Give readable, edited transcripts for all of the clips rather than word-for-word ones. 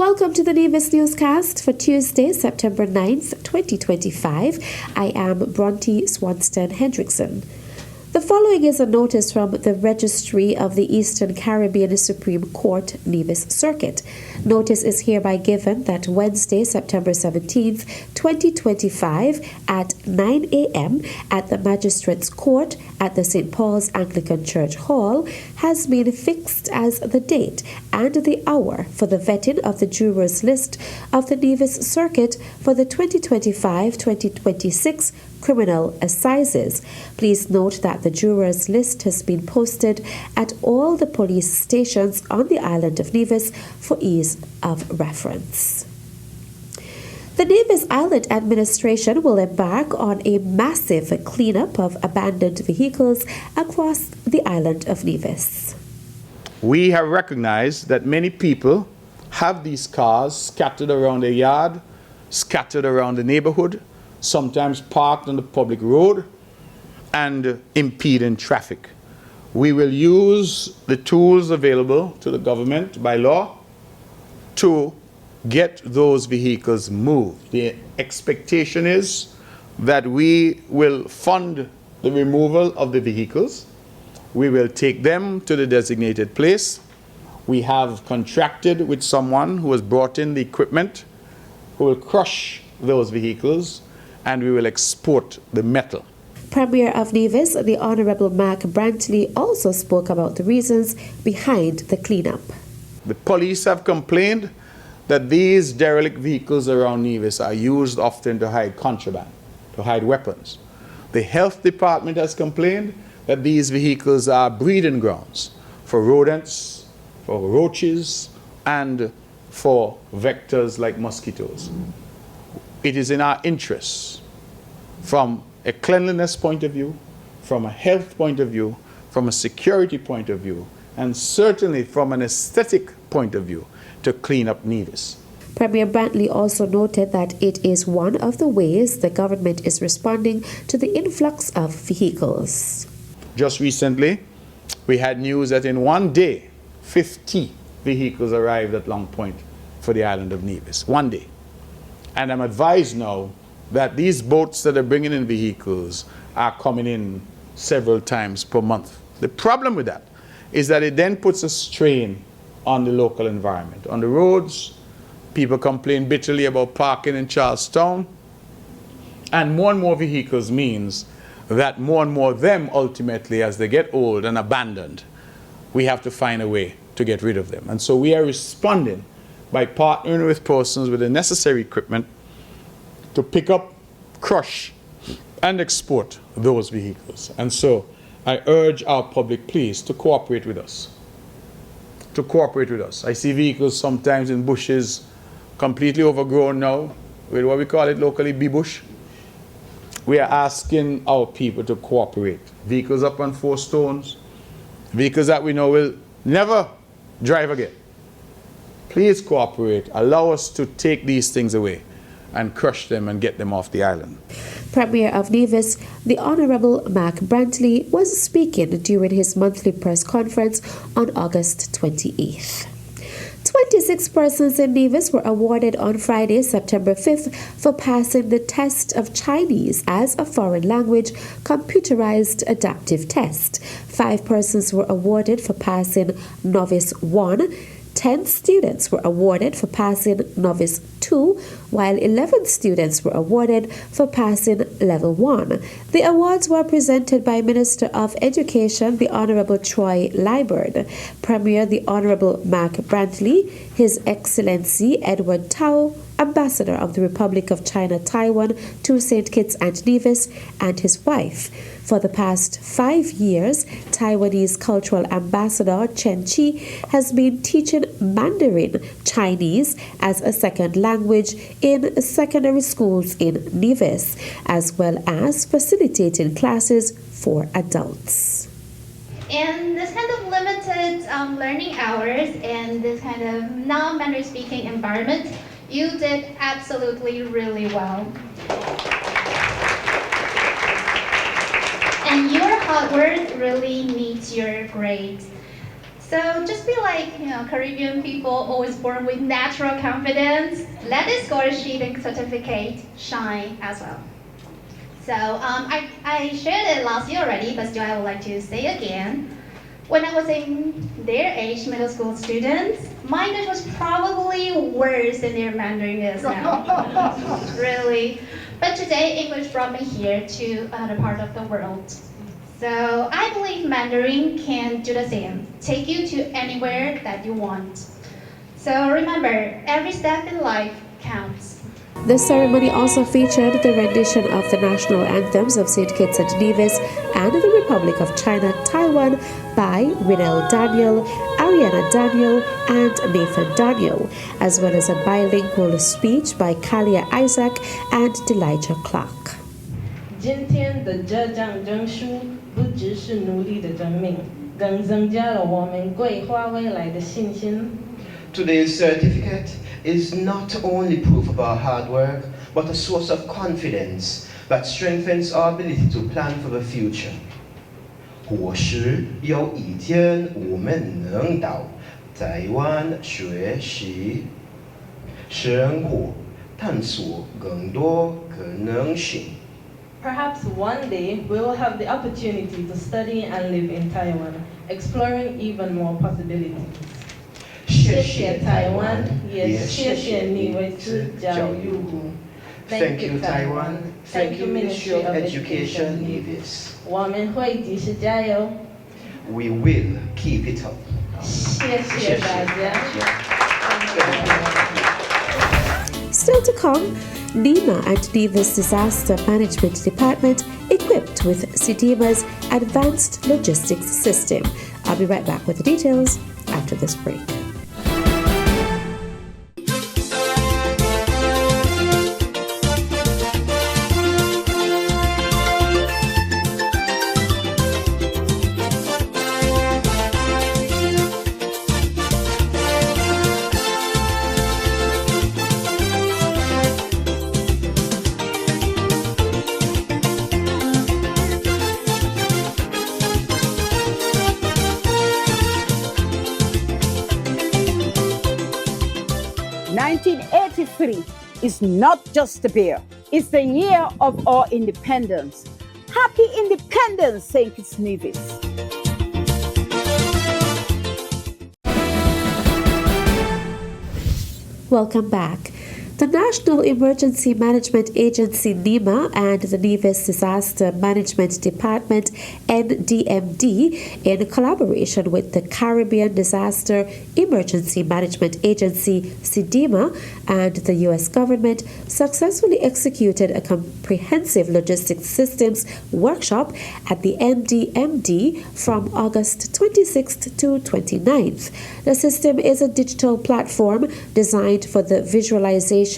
Welcome to the Nevis Newscast for Tuesday, September 9th, 2025. I am Bronte Swanston Hendrickson. The following is a notice from the Registry of the Eastern Caribbean Supreme Court, Nevis Circuit. Notice is hereby given that Wednesday, September 17th, 2025 at 9 a.m. at the Magistrates Court at the St. Paul's Anglican Church Hall has been fixed as the date and the hour for the vetting of the jurors list of the Nevis Circuit for the 2025-2026 Criminal Assizes. Please note that the jurors list has been posted at all the police stations on the island of Nevis for ease of reference. The Nevis Island Administration will embark on a massive cleanup of abandoned vehicles across the island of Nevis. We have recognized that many people have these cars scattered around the yard, scattered around the neighborhood, sometimes parked on the public road and impeding traffic. We will use the tools available to the government by law to get those vehicles moved. The expectation is that we will fund the removal of the vehicles. We will take them to the designated place. We have contracted with someone who has brought in the equipment who will crush those vehicles, and we will export the metal. Premier of Nevis, the Honorable Mark Brantley, also spoke about the reasons behind the cleanup. The police have complained that these derelict vehicles around Nevis are used often to hide contraband, to hide weapons. The health department has complained that these vehicles are breeding grounds for rodents, for roaches, and for vectors like mosquitoes. It is in our interests, from a cleanliness point of view, from a health point of view, from a security point of view, and certainly from an aesthetic point of view, to clean up Nevis. Premier Brantley also noted that it is one of the ways the government is responding to the influx of vehicles. Just recently, we had news that in one day, 50 vehicles arrived at Long Point for the island of Nevis. One day. And I'm advised now that these boats that are bringing in vehicles are coming in several times per month. The problem with that is that it then puts a strain on the local environment. On the roads, people complain bitterly about parking in Charlestown, and more vehicles means that more and more of them ultimately, as they get old and abandoned, we have to find a way to get rid of them. And so we are responding by partnering with persons with the necessary equipment to pick up, crush, and export those vehicles. And so I urge our public, please, to cooperate with us. To cooperate with us. I see vehicles sometimes in bushes, completely overgrown now, with what we call it locally B-bush. We are asking our people to cooperate. Vehicles up on 4 stones, vehicles that we know will never drive again. Please cooperate. Allow us to take these things away and crush them and get them off the island. Premier of Nevis, the Honorable Mark Brantley, was speaking during his monthly press conference on August 28th. 26 persons in Nevis were awarded on Friday, September 5th for passing the test of Chinese as a foreign language computerized adaptive test. 5 persons were awarded for passing Novice 1. 10 students were awarded for passing Novice 2, while 11 students were awarded for passing Level 1. The awards were presented by Minister of Education, the Honorable Troy Liburd, Premier, the Honorable Mark Brantley, His Excellency Edward Tao, Ambassador of the Republic of China Taiwan to St. Kitts and Nevis, and his wife. For the past 5 years, Taiwanese Cultural Ambassador Chen Chi has been teaching Mandarin Chinese as a second language in secondary schools in Nevis, as well as facilitating classes for adults. In this kind of limited learning hours and this kind of non-Mandarin speaking environment, you did absolutely really well. And your hard work really meets your grades. So just be like, Caribbean people, always born with natural confidence. Let the score sheet and certificate shine as well. So I shared it last year already, but still I would like to say again. When I was in their age, middle school students, my English was probably worse than their Mandarin is now. Really. But today, English brought me here to another part of the world. So I believe Mandarin can do the same, take you to anywhere that you want. So remember, every step in life counts. The ceremony also featured the rendition of the national anthems of St. Kitts and Nevis and the Republic of China, Taiwan by Winell Daniel, Ariana Daniel, and Nathan Daniel, as well as a bilingual speech by Kalia Isaac and Delijah Clark. 今天的这张证书不只是努力的证明，更增加了我们规划未来的信心。 Today's certificate is not only proof of our hard work, but a source of confidence that strengthens our ability to plan for the future. 或许有一天我们能到台湾学习、生活、探索更多可能性。 Perhaps one day we will have the opportunity to study and live in Taiwan, exploring even more possibilities. 谢谢台湾，也谢谢你为此教育部。Thank you, Taiwan. Thank you, Ministry of Education, Nevis. 我们会继续加油。 We will keep it up. 谢谢大家。 Still to come, NEMA and Nevis Disaster Management Department equipped with SEDIMA's Advanced Logistics System. I'll be right back with the details after this break. Is not just a beer. It's the year of our independence. Happy Independence, St. Kitts Nevis. Welcome back. The National Emergency Management Agency NEMA and the Nevis Disaster Management Department NDMD, in collaboration with the Caribbean Disaster Emergency Management Agency SEDIMA and the U.S. government, successfully executed a comprehensive logistics systems workshop at the NDMD from August 26th to 29th. The system is a digital platform designed for the visualization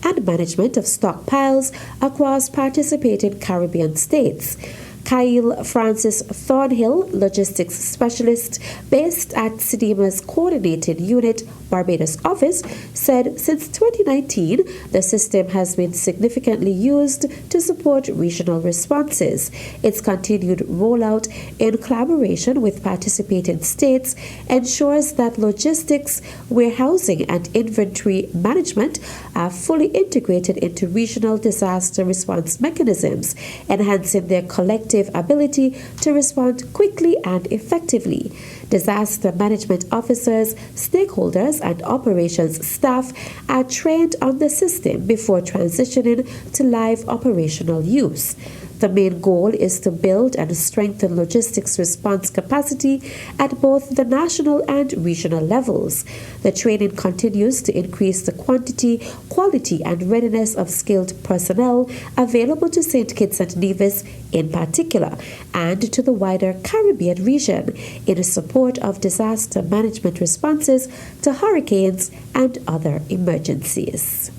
and management of stockpiles across participating Caribbean states. Kyle Francis Thornhill, logistics specialist based at SEDIMA's Coordinated Unit Barbados office, said since 2019, the system has been significantly used to support regional responses. Its continued rollout in collaboration with participating states ensures that logistics, warehousing, and inventory management are fully integrated into regional disaster response mechanisms, enhancing their collective ability to respond quickly and effectively. Disaster management officers, stakeholders, and operations staff are trained on the system before transitioning to live operational use. The main goal is to build and strengthen logistics response capacity at both the national and regional levels. The training continues to increase the quantity, quality, and readiness of skilled personnel available to St. Kitts and Nevis in particular, and to the wider Caribbean region in support of disaster management responses to hurricanes and other emergencies.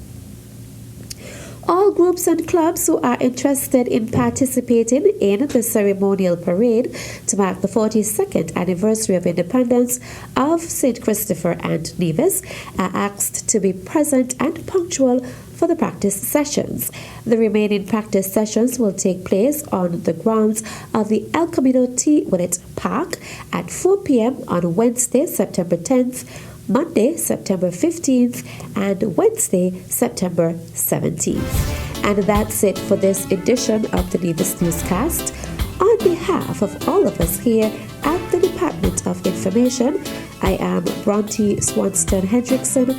All groups and clubs who are interested in participating in the ceremonial parade to mark the 42nd anniversary of independence of St. Christopher and Nevis are asked to be present and punctual for the practice sessions. The remaining practice sessions will take place on the grounds of the El Camino T-Willet Park at 4 p.m. on Wednesday, September 10th, Monday, September 15th, and Wednesday, September 17th. And that's it for this edition of the Nevis Newscast. On behalf of all of us here at the Department of Information, I am Bronte Swanston Hendrickson.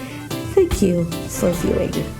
Thank you for viewing.